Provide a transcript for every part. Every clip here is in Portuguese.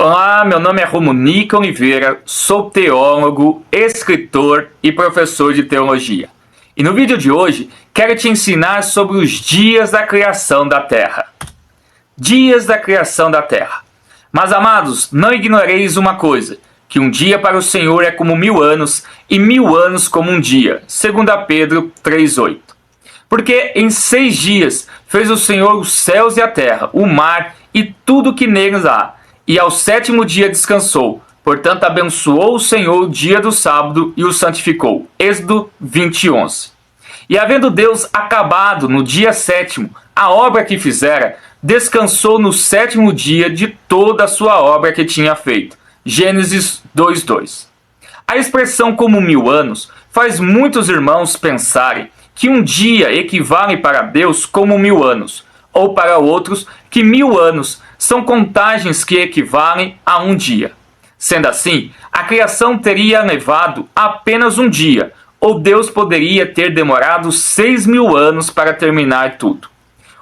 Olá, meu nome é Romunica Oliveira, sou teólogo, escritor e professor de teologia. E no vídeo de hoje, quero te ensinar sobre os dias da criação da Terra. Dias da criação da Terra. Mas, amados, não ignoreis uma coisa, que um dia para o Senhor é como 1000 anos, e 1000 anos como um dia. 2 Pedro 3,8. Porque em 6 dias fez o Senhor os céus e a terra, o mar e tudo que neles há. E ao 7º dia descansou. Portanto, abençoou o Senhor o dia do sábado e o santificou. Êxodo 20:11. E havendo Deus acabado no dia 7º a obra que fizera, descansou no 7º dia de toda a sua obra que tinha feito. Gênesis 2:2. A expressão como 1000 anos faz muitos irmãos pensarem que um dia equivale para Deus como 1000 anos, ou para outros que 1000 anos são contagens que equivalem a um dia. Sendo assim, a criação teria levado apenas um dia, ou Deus poderia ter demorado 6.000 anos para terminar tudo.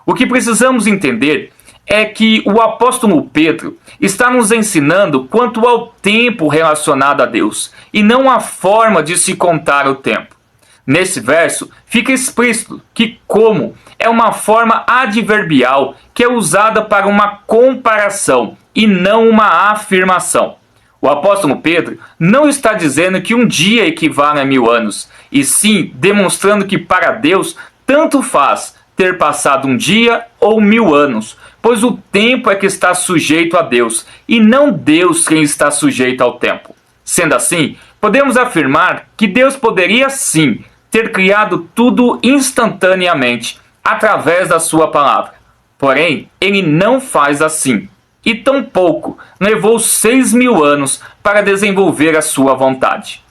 O que precisamos entender é que o apóstolo Pedro está nos ensinando quanto ao tempo relacionado a Deus, e não a forma de se contar o tempo. Nesse verso, fica explícito que como é uma forma adverbial que é usada para uma comparação e não uma afirmação. O apóstolo Pedro não está dizendo que um dia equivale a 1000 anos, e sim demonstrando que para Deus tanto faz ter passado um dia ou 1000 anos, pois o tempo é que está sujeito a Deus, e não Deus quem está sujeito ao tempo. Sendo assim, podemos afirmar que Deus poderia sim ter criado tudo instantaneamente, através da sua palavra. Porém, ele não faz assim, e tampouco levou 6.000 anos para desenvolver a sua vontade.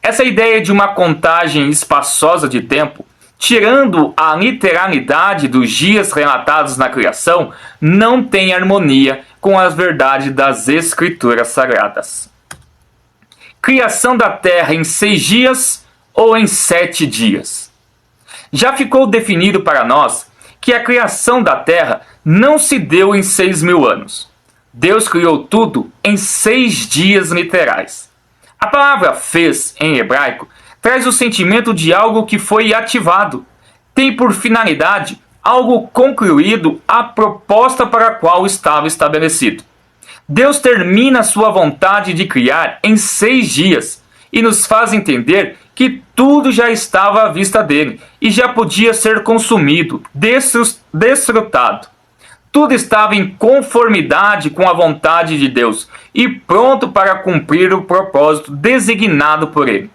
Essa ideia de uma contagem espaçosa de tempo, tirando a literalidade dos dias relatados na criação, não tem harmonia com as verdades das Escrituras Sagradas. Criação da Terra em 6 dias ou em 7 dias. Já ficou definido para nós que a criação da Terra não se deu em 6.000 anos. Deus criou tudo em 6 dias literais. A palavra fez, em hebraico, traz o sentimento de algo que foi ativado. Tem por finalidade algo concluído a proposta para a qual estava estabelecido. Deus termina sua vontade de criar em 6 dias e nos faz entender que tudo já estava à vista dele e já podia ser consumido, desfrutado. Tudo estava em conformidade com a vontade de Deus e pronto para cumprir o propósito designado por ele.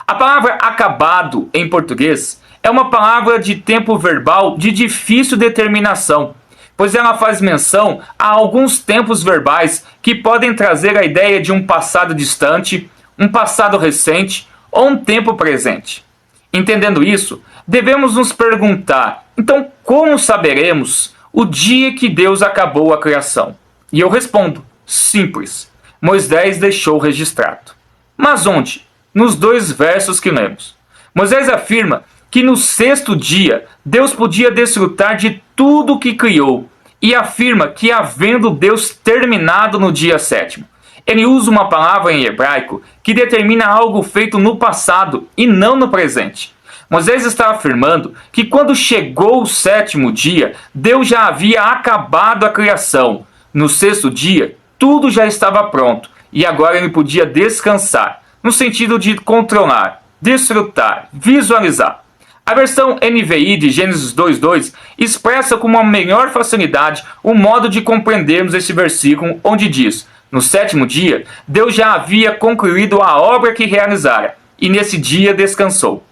A palavra acabado em português é uma palavra de tempo verbal de difícil determinação, pois ela faz menção a alguns tempos verbais que podem trazer a ideia de um passado distante, um passado recente ou um tempo presente. Entendendo isso, devemos nos perguntar, então como saberemos o dia que Deus acabou a criação? E eu respondo, simples, Moisés deixou registrado. Mas onde? Nos 2 versos que lemos. Moisés afirma que no 6º dia Deus podia desfrutar de tudo o que criou, e afirma que havendo Deus terminado no dia 7º, ele usa uma palavra em hebraico que determina algo feito no passado e não no presente. Moisés está afirmando que quando chegou o 7º dia, Deus já havia acabado a criação. No 6º dia, tudo já estava pronto e agora ele podia descansar, no sentido de controlar, desfrutar, visualizar. A versão NVI de Gênesis 2:2 expressa com uma melhor facilidade o modo de compreendermos esse versículo, onde diz: no 7º dia, Deus já havia concluído a obra que realizara, e nesse dia descansou.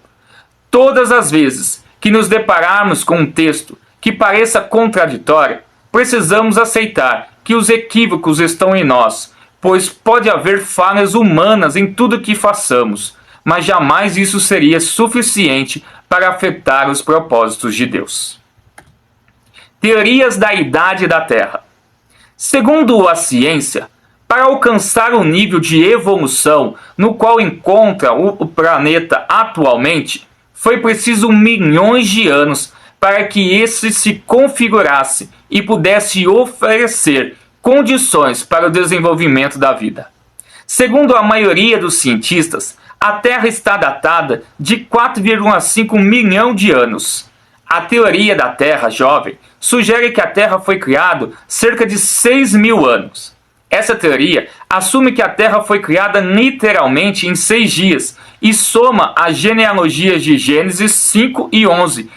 Todas as vezes que nos depararmos com um texto que pareça contraditório, precisamos aceitar que os equívocos estão em nós, pois pode haver falhas humanas em tudo que façamos, mas jamais isso seria suficiente para afetar os propósitos de Deus. Teorias da idade da Terra. Segundo a ciência, para alcançar o nível de evolução no qual encontra o planeta atualmente, foi preciso milhões de anos para que esse se configurasse e pudesse oferecer condições para o desenvolvimento da vida. Segundo a maioria dos cientistas, a Terra está datada de 4,5 milhão de anos. A teoria da Terra jovem sugere que a Terra foi criada cerca de 6 mil anos. Essa teoria assume que a Terra foi criada literalmente em 6 dias e soma as genealogias de Gênesis 5 e 11,